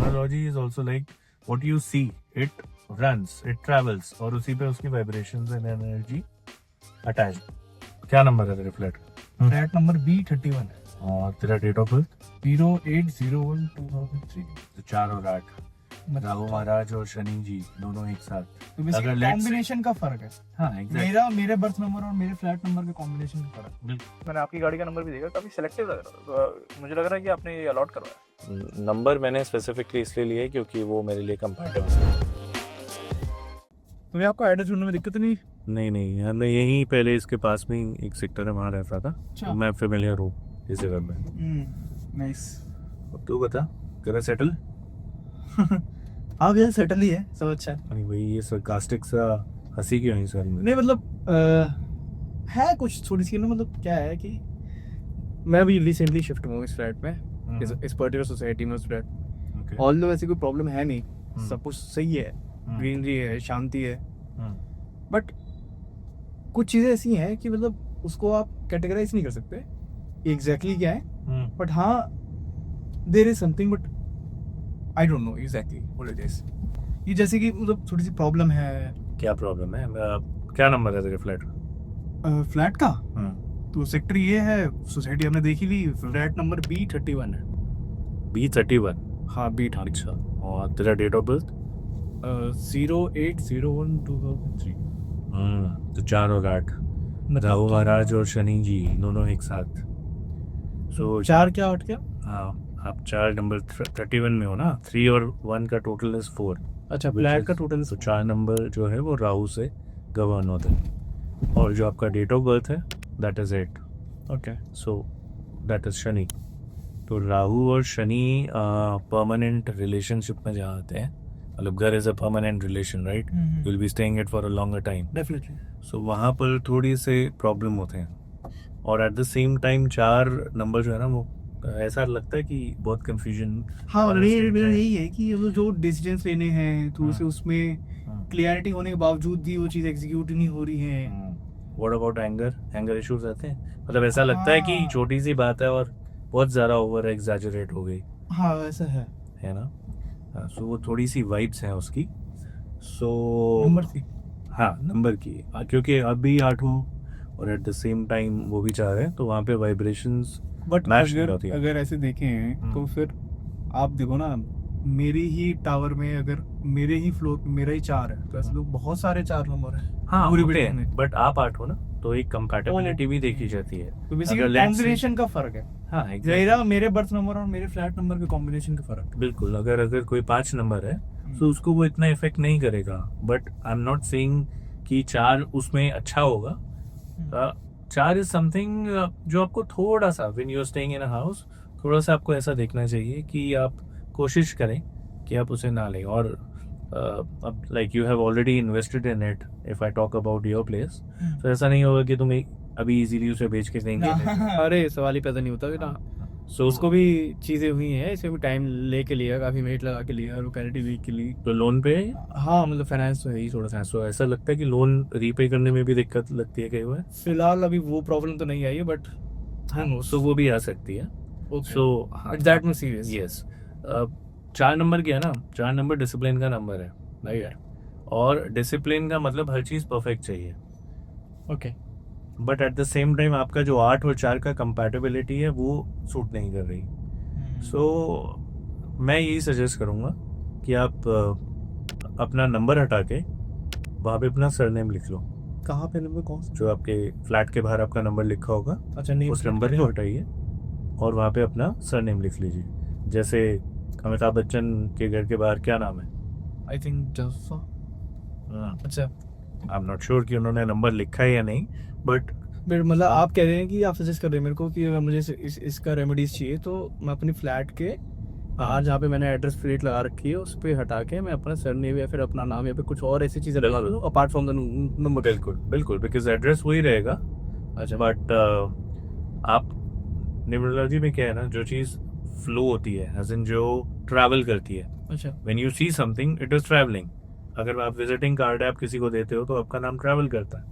Numerology is also like what you see, it runs, it travels, और उसी पे उसकी वाइब्रेशंस एंड एनर्जी अटैच। क्या नंबर है तेरे फ्लैट? फ्लैट नंबर B31 है और तेरा डेट ऑफ बर्थ? 0801-2003। तो 4 और 8, राहु महाराज और शनि जी दोनों एक साथ। तो अगर let's- कॉम्बिनेशन का फर्क है। हाँ एग्जैक्ट, मेरे बर्थ नंबर और मेरे फ्लैट नंबर के कॉम्बिनेशन का फर्क। बिल्कुल। मैंने आपकी गाड़ी का नंबर भी देखा, काफी सिलेक्टिव लग रहा था, तो मुझे लग रहा है कि आपने ये अलॉट करवाया। नंबर मैंने स्पेसिफिकली इसलिए लिया है क्योंकि वो मेरे लिए कंफर्टेबल है। तो आपको एड्रेस ढूंढने में दिक्कत नहीं? नहीं, हमने यहीं पहले इसके पास में ही एक सेक्टर है, वहाँ रहता था, तो मैं फेमिलियर हूँ इस जगह में। नाइस। अब तू बता, तेरा सेटल? हाँ भैया सेटल ही है, सब अच्छा है। नहीं भाई, ये sarcastic सा हंसी क्यों है सर में? नहीं मतलब है कुछ थोड़ी सी ना, मतलब क्या है कि मैं भी रिसेंटली शिफ्ट हुआ इस फ्लैट में, इस पर्टिकुलर सोसाइटी में, उस फ्लैट। ऑल्दो ऐसी कोई प्रॉब्लम है नहीं, सब कुछ सही है, ग्रीनरी है, शांति है, बट कुछ चीज़ें ऐसी हैं कि मतलब उसको आप कैटेगराइज नहीं कर सकते एग्जैक्टली क्या है, बट हाँ there is something, but I don't know exactly what it is. ये जैसे कि मतलब थोड़ी सी प्रॉब्लम है। क्या प्रॉब्लम है? क्या नंबर है तेरे फ्लैट? फ्लैट का तो सेक्टर ये है, सोसाइटी हमने देखी ली, फ्लैट नंबर B31 है। B31? हाँ B31। अच्छा, और तेरा डेट ऑफ बर्थ? 0801-2003। तो 4 और 8, राहु महाराज और शनि जी दोनों एक साथ। सो 4 क्या 8 क्या? हाँ, आप 4 नंबर 31 में हो ना, 3 और 1 का टोटल इज 4। अच्छा, फ्लैट का टोटल। तो 4 नंबर जो है वो राहु से गवर्न होते हैं, और जो आपका डेट ऑफ बर्थ है that is 8। Okay. So that is Shani. तो राहु और शनि परमानेंट रिलेशनशिप में जहाँ आते हैं, मतलब घर is a permanent relation, right? You will be staying it for a longer time. Definitely. So वहाँ पर थोड़ी से प्रॉब्लम होते हैं, और at the same time 4 number जो है ना, वो ऐसा लगता है कि बहुत कंफ्यूजन। हाँ, मेरा यही है कि वो जो डिसीजंस लेने हैं तो उसे उसमें क्लियरिटी होने के बावजूद भी वो चीज़ एग्जीक्यूट नहीं हो रही है। व्हाट अबाउट एंगर इश्यूज रहते हैं? मतलब ऐसा लगता है कि छोटी सी बात है और बहुत ज़्यादा ओवर एग्जैजरेट हो गई हाँ ऐसा है ना। सो वो थोड़ी सी वाइब्स हैं उसकी। सो नंबर थी। हाँ, नंबर की, क्योंकि अभी 8 हो और एट द सेम टाइम वो भी 4 है, तो वहाँ पे वाइब्रेशंस बट मैच नहीं होती है। अगर ऐसे देखें तो फिर आप देखो ना, मेरी ही टावर में अगर मेरे ही फ्लोर पे मेरा ही 4 है, तो ऐसे तो बहुत सारे 4 नंबर है। हाँ पूरी होते बिल्डिंग हैं, में। बट आप 8 हो ना, तो एक कंपैटिबिलिटी भी देखी जाती है। तो बेसिकली कॉम्बिनेशन का फर्क है। हाँ मेरे बर्थ नंबर और मेरे फ्लैट नंबर के कॉम्बिनेशन का फर्क है। बिल्कुल। अगर कोई 5 नंबर है तो उसको वो इतना इफेक्ट नहीं करेगा, but I am not saying कि 4 उसमें अच्छा होगा। 4 इज समथिंग जो आपको थोड़ा सा, when you are staying in a house, थोड़ा सा आपको ऐसा देखना चाहिए कि आप कोशिश करें कि आप उसे ना लें। और अब like you have already invested in it, if I talk about your place, तो ऐसा नहीं होगा कि तुम अभी इजीली उसे बेच के देंगे। अरे सवाल ही पैदा नहीं होता बेटा। सो उसको भी चीज़ें हुई हैं, इसमें भी टाइम लेके लिया, काफ़ी मेहनत लगा के लिया, लोकेलिटी देख के ली। तो लोन पे? हाँ मतलब फाइनेंस तो है ही थोड़ा सा। सो ऐसा लगता है कि लोन रीपे करने में भी दिक्कत लगती है कई बार। फिलहाल अभी वो प्रॉब्लम तो नहीं आई है, बट सो वो भी आ सकती है। So that mean serious. Yes, 4 number क्या है ना, 4 नंबर डिसिप्लिन का नंबर है, राइट? और डिसिप्लिन का मतलब हर चीज़ परफेक्ट चाहिए। Okay. But at the same time आपका जो 8 और 4 का कंपैटिबिलिटी है वो सूट नहीं कर रही। सो मैं यही सजेस्ट करूँगा कि आप अपना नंबर हटा के वहाँ पे अपना सरनेम लिख लो। कहाँ पे नंबर, कौन सा? जो आपके फ्लैट के बाहर आपका नंबर लिखा होगा, अच्छा नहीं, उस नंबर को हटाइए और वहाँ पे अपना सरनेम लिख लीजिए। जैसे अमिताभ बच्चन के घर के बाहर क्या नाम है? I think Jafa. अच्छा, आई एम नॉट श्योर कि उन्होंने नंबर लिखा है या नहीं, बट मतलब आप कह रहे हैं कि आप सजेस्ट कर रहे हैं मेरे को कि अगर मुझे इसका रेमेडीज चाहिए तो मैं अपनी फ्लैट के बाहर जहाँ पे मैंने एड्रेस प्लेट लगा रखी है उस पर हटा के मैं अपना सरनेम या फिर अपना नाम या फिर कुछ और ऐसी चीज़ें लगा दूँ अपार्ट फ्रॉम द नंबर। बिल्कुल, बिकॉज एड्रेस वही रहेगा। अच्छा, बट आप न्यूमरोलॉजी में क्या है ना, जो चीज़ फ्लो होती है, एज इन जो ट्रैवल करती है, अच्छा, when you see something it is travelling. अगर आप विजिटिंग कार्ड आप किसी को देते हो तो आपका नाम ट्रैवल करता है।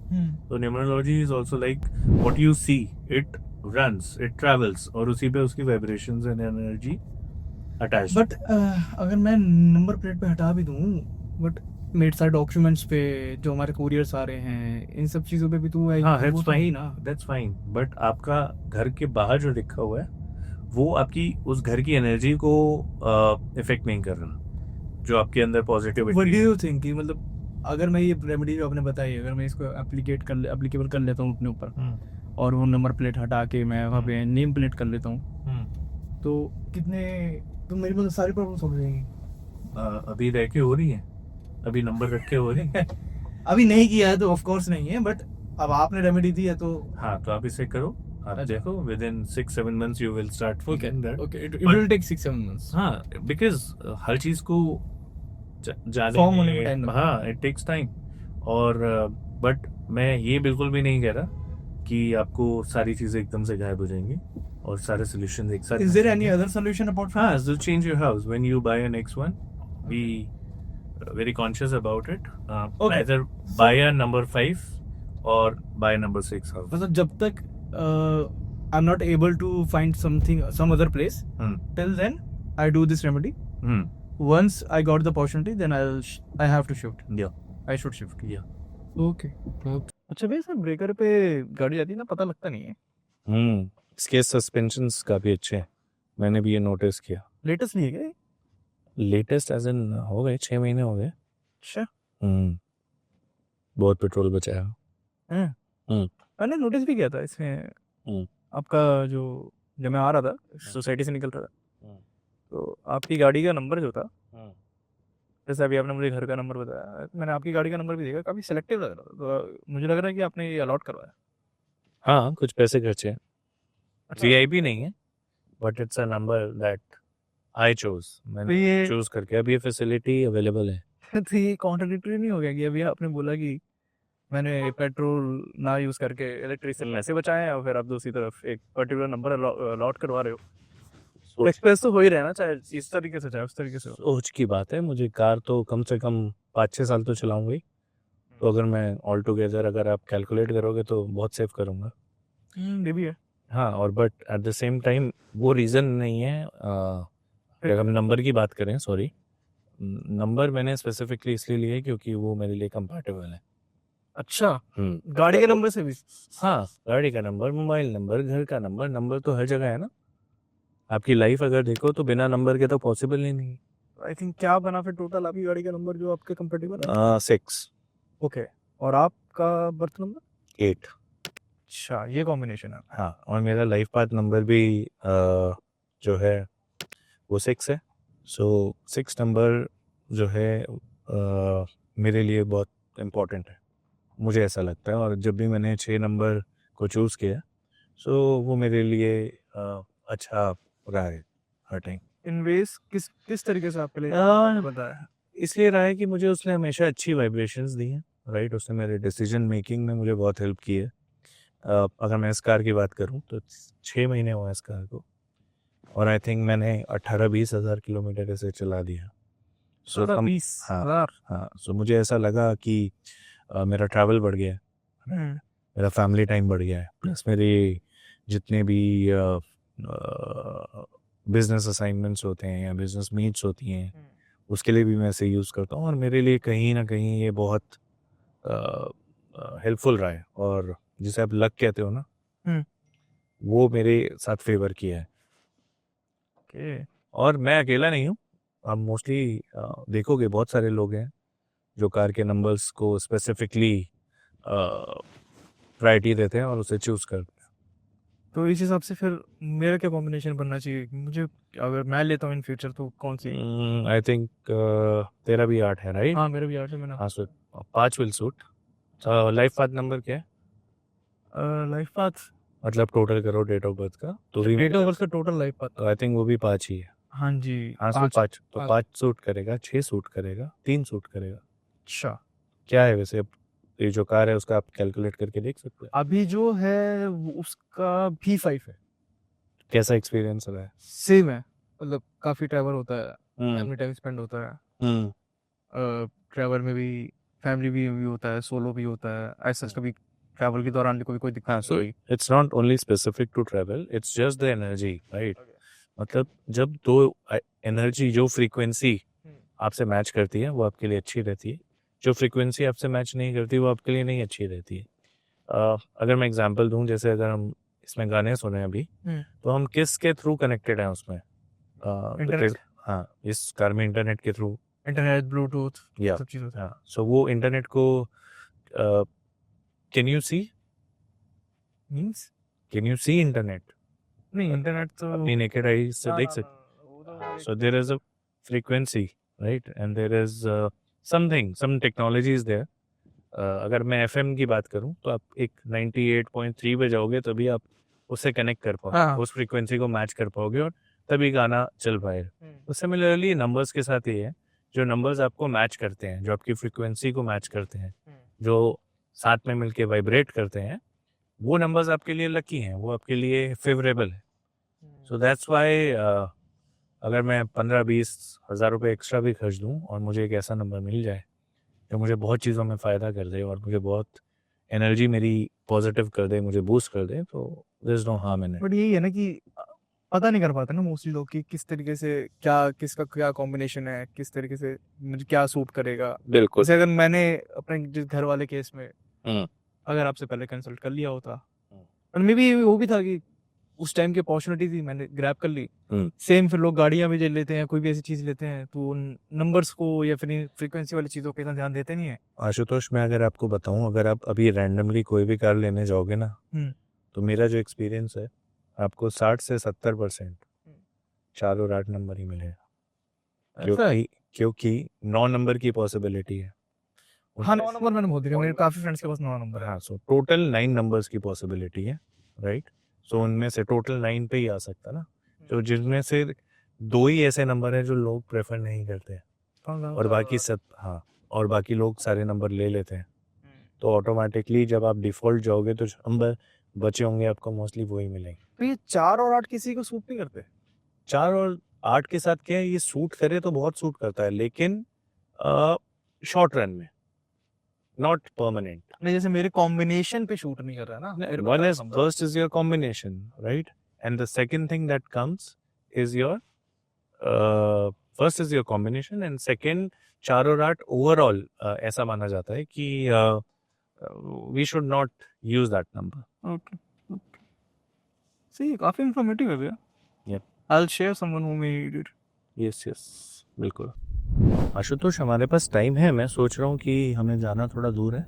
तो numerology is also like what you see, it runs, it travels, और उसी पे उसकी vibrations and energy attach. But अगर मैं नंबर प्लेट पे हटा भी दूँ, बट मेरे सारे डॉक्यूमेंट्स पे जो हमारे कुरियर्स आ रहे हैं, इन सब चीज़ों पे भी तो हाँ, वो तो है ही ना। दैट्स फाइन, बट आपका घर के बाहर जो लिखा हुआ है वो आपकी उस घर की एनर्जी को इफेक्ट नहीं कर रहा, जो आपके अंदर व्हाट पॉजिटिविटी डू है। यू थिंक कि मतलब अगर मैं ये रेमेडी जो आपने बताई, अगर मैं इसको एप्लीकेबल कर लेता हूँ अपने ऊपर, और वो नंबर प्लेट हटा के मैं वहाँ पे नेम प्लेट कर लेता हूँ, तो कितने, तो मेरी मतलब सारी प्रॉब्लम सॉल्व हो जाएंगी। अभी रह के हो रही है, अभी नंबर रख के हो रही है। अभी नहीं किया है तो ऑफ कोर्स नहीं है, बट अब आपने रेमेडी दी है तो हाँ, तो आप इसे करो, आप अच्छा। देखो within 6-7 months you will start feeling that. Okay, it will take 6-7 months हाँ, बिकॉज हर चीज को जाने फॉर्म होने में में, टाइम लगता है। हाँ, इट टेक्स टाइम। और बट मैं ये बिल्कुल भी नहीं कह रहा कि आपको सारी चीजें एकदम से गायब हो जाएंगी और सारे सॉल्यूशंस एक साथ इज मिल देयर एनी जाएंगे। अदर सॉल्यूशन अपार्ट फ्रॉम हाँ, so change your house when you buy a next one. Be very conscious about it. Okay. Either buy a number 5 or buy a number 6 house. मतलब जब तक I am not able to find something some other place, Hmm. Till then I do this remedy. Hmm. Once I got the opportunity, then I have to shift. Yeah. I should shift. Yeah. Okay. अच्छा भैया, sir breaker पे गाड़ी जाती है ना, पता लगता नहीं है. इसके सस्पेंशंस काफ़ी अच्छे हैं, मैंने भी ये नोटिस किया। लेटेस्ट नहीं है क्या? लेटेस्ट एज इन हो गए 6 महीने हो गए। अच्छा. बहुत पेट्रोल बचाया। मैंने नोटिस भी किया था इसमें. हम्म। आपका जो, जब मैं आ रहा था सोसाइटी से निकल रहा था, तो आपकी गाड़ी का नंबर जो था, जैसे अभी आपने मुझे घर का नंबर बताया, मैंने आपकी गाड़ी का नंबर भी देखा, काफ़ी सिलेक्टिव लग रहा था, तो मुझे लग रहा है कि आपने ये अलॉट करवाया. हाँ, कुछ पैसे खर्चे हैं। अच्छा. वीआईपी नहीं है, but it's a number that I chose, तो मैंने ये चूज करके। अब ये फैसिलिटी अवेलेबल है। तो ये कॉन्ट्रडिक्टरी नहीं हो गया कि अभी आपने बोला कि मैंने पेट्रोल ना यूज करके इलेक्ट्रिक से पैसे बचाए हैं, और फिर आप दूसरी तरफ एक पर्टिकुलर नंबर अलॉट करवा रहे हो. तो एक्सप्रेस तो हो ही रहना, चाहे इस तरीके से चाहे उस तरीके से हो. सोच की बात है, मुझे कार तो कम से कम 5-6 साल तो चलाऊंगा ही। तो अगर मैं ऑल टुगेदर अगर आप कैलकुलेट करोगे तो बहुत सेव करूंगा। ये भी है. हाँ, और but at the same time वो रीज़न नहीं है। अगर हम नंबर की बात करें, सॉरी, नंबर मैंने स्पेसिफिकली इसलिए लिया है क्योंकि वो मेरे लिए कंपैटिबल है। अच्छा. गाड़ी के नंबर से भी? हाँ, गाड़ी का नंबर, मोबाइल नंबर, घर का नंबर, नंबर तो हर जगह है ना। आपकी लाइफ अगर देखो तो बिना नंबर के तो पॉसिबल ही नहीं। आई थिंक क्या बना फिर टोटल आपकी गाड़ी का नंबर जो आपके कंपेटेबल है? 6, ओके. और आपका बर्थ नंबर? 8। अच्छा, ये कॉम्बिनेशन है. हाँ, और मेरा लाइफ पाथ नंबर भी जो है वो 6 है। सो 6 नंबर जो है मेरे लिए बहुत इम्पोर्टेंट है, मुझे ऐसा लगता है। और जब भी मैंने 6 नंबर को चूज़ किया, सो वो मेरे लिए अच्छा रहा है हर टाइम। इनवेस किस तरीके से आपके लिए बताया? इसलिए रहा है कि मुझे उसने हमेशा अच्छी वाइब्रेशंस दी हैं, राइट। उसने मेरे डिसीजन मेकिंग में मुझे बहुत हेल्प की है। अगर मैं इस कार की बात करूं तो 6 महीने हुए इस कार को, और आई थिंक मैंने 18-20 हज़ार किलोमीटर इसे चला दिया। सो 20 हजार? हाँ, सो मुझे ऐसा लगा कि मेरा ट्रैवल बढ़ गया है, मेरा फैमिली टाइम बढ़ गया है, प्लस मेरे जितने भी बिजनेस असाइनमेंट्स होते हैं या बिजनेस मीट्स होती हैं, उसके लिए भी मैं इसे यूज़ करता हूँ। और मेरे लिए कहीं ना कहीं ये बहुत हेल्पफुल रहा है, और जिसे आप लक कहते हो ना, वो मेरे साथ फेवर किया है। ओके. और मैं अकेला नहीं हूँ, आप मोस्टली देखोगे बहुत सारे लोग हैं जो कार के नंबर्स को स्पेसिफिकली प्रायोरिटी देते हैं और उसे चूज़ करते हैं। तो इस हिसाब से फिर मेरा क्या कॉम्बिनेशन बनना चाहिए? मुझे अगर मैं लेता हूँ इन फ्यूचर तो कौन सी? आई थिंक तेरा भी 8 है, राइट? हाँ, मेरा भी 8 है. मैंने हाँ, सो 5 will suit. Life path number क्या है? लाइफ पाथ, मतलब टोटल करो डेट ऑफ बर्थ का, तो डेट ऑफ बर्थ का total life path. I think वो भी 5 ही है। हाँ जी. हाँ, सो 5 तो 5 सूट करेगा, 6 सूट करेगा, 3 सूट करेगा। अच्छा. क्या है वैसे, ये जो कार है उसका आप कैलकुलेट करके देख सकते हैं। अभी जो है उसका V5 है. कैसा एक्सपीरियंस रहा है? सेम है, मतलब काफी ट्रैवल होता है, फैमिली टाइम स्पेंड होता है. ट्रैवल में भी फैमिली भी होता है, सोलो भी होता है. ऐसा कभी ट्रैवल के दौरान कोई दिक्कत हाँ, so it's not only specific to travel, it's just the energy, right. मतलब जब दो एनर्जी जो फ्रीक्वेंसी आपसे मैच करती है वो आपके लिए अच्छी रहती है, जो फ्रीक्वेंसी आपसे मैच नहीं करती वो आपके लिए नहीं अच्छी रहती है। अगर मैं एग्जांपल दूं, जैसे अगर हम इसमें गाने सुने अभी, तो हम किस के थ्रू कनेक्टेड हैं उसमें? इंटरनेट, हाँ, इस कार में इंटरनेट के थ्रू। इंटरनेट, ब्लूटूथ, या सब चीज़ों से। हाँ, सो वो इंटरनेट को can you see means internet? नहीं, इंटरनेट तो अपनी नेकेड आई से देख सकते। So there is a frequency, right? And there is some technology is there. अगर मैं FM की बात करूं तो आप एक 98.3 पे जाओगे तभी आप उससे कनेक्ट कर पाओगे, हाँ। उस फ्रीक्वेंसी को मैच कर पाओगे और तभी गाना चल पाएगा। तो सिमिलरली नंबर्स के साथ ये है, जो नंबर्स आपको मैच करते हैं, जो आपकी फ्रीक्वेंसी को मैच करते हैं, जो साथ में मिलके वाइब्रेट करते हैं, वो नंबर्स आपके लिए लकी हैं, वो आपके लिए फेवरेबल है। सो दैट्स वाई अगर मैं 15-20 हज़ार रुपये एक्स्ट्रा भी खर्च दूं और मुझे एक ऐसा नंबर मिल जाए जो मुझे बहुत चीज़ों में फ़ायदा कर दे और मुझे बहुत एनर्जी मेरी पॉजिटिव कर दे, मुझे बूस्ट कर दे, तो there is no harm in it. But यही है ना कि पता नहीं कर पाते ना मोस्टली लोग कि किस तरीके से क्या, किसका क्या कॉम्बिनेशन है, किस तरीके से मुझे क्या सूट करेगा। बिल्कुल। जैसे अगर मैंने अपने जिस घर वाले केस में हम्म। अगर आपसे पहले कंसल्ट कर लिया होता, और मे बी वो भी था कि उस टाइम की अपॉर्चुनिटी थी, मैंने ग्रैब कर ली। सेम फिर लोग गाड़ियां भी लेते हैं, कोई भी ऐसी चीज लेते हैं तो नंबर्स को या फिर फ्रीक्वेंसी वाली चीजों पे इतना ध्यान देते नहीं है। आशुतोष, मैं अगर आपको बताऊं, अगर आप अभी रैंडमली कोई भी कार लेने जाओगे ना, तो मेरा जो एक्सपीरियंस है, आपको 60 से 70% 4 और 8 नंबर ही मिलेगा, क्योंकि 9 नंबर की पॉसिबिलिटी है। हाँ, 9 नंबर मैंने बहुत देखा, मेरे काफी फ्रेंड्स के पास 9 नंबर है। हाँ, सो टोटल 9 नंबर्स की पॉसिबिलिटी है, राइट? सो उनमें से टोटल 9 पे ही आ सकता ना, तो जिनमें से 2 ही ऐसे नंबर हैं जो लोग प्रेफर नहीं करते हैं और बाकी सब, हाँ, और बाकी लोग सारे नंबर ले लेते हैं। तो ऑटोमेटिकली जब आप डिफॉल्ट जाओगे तो जो नंबर बचे होंगे आपको मोस्टली वही मिलेंगे। तो ये 4 और 8 किसी को सूट नहीं करते? 4 और 8 के साथ क्या है, ये सूट करे तो बहुत सूट करता है, लेकिन शॉर्ट रन में, नॉट परमानेंट। नहीं, जैसे मेरे कॉम्बिनेशन पे शूट नहीं कर रहा ना। One is first is your combination, right? And the second thing that comes is your first is your combination and second 4 और 8 overall ऐसा माना जाता है कि we should not use that number. Okay, सही, काफी इंफॉर्मेटिव है भैया। Yep. I'll share someone who may need it. Yes, बिल्कुल। आशुतोष, हमारे पास टाइम है, मैं सोच रहा हूँ कि हमें जाना थोड़ा दूर है,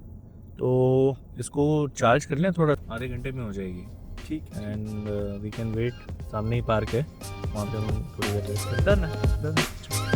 तो इसको चार्ज कर लें, थोड़ा आधे घंटे में हो जाएगी। ठीक है, एंड वी कैन वेट, सामने ही पार्क है, वहाँ पे हम थोड़ी देर वेट करते हैं। डन है, डन।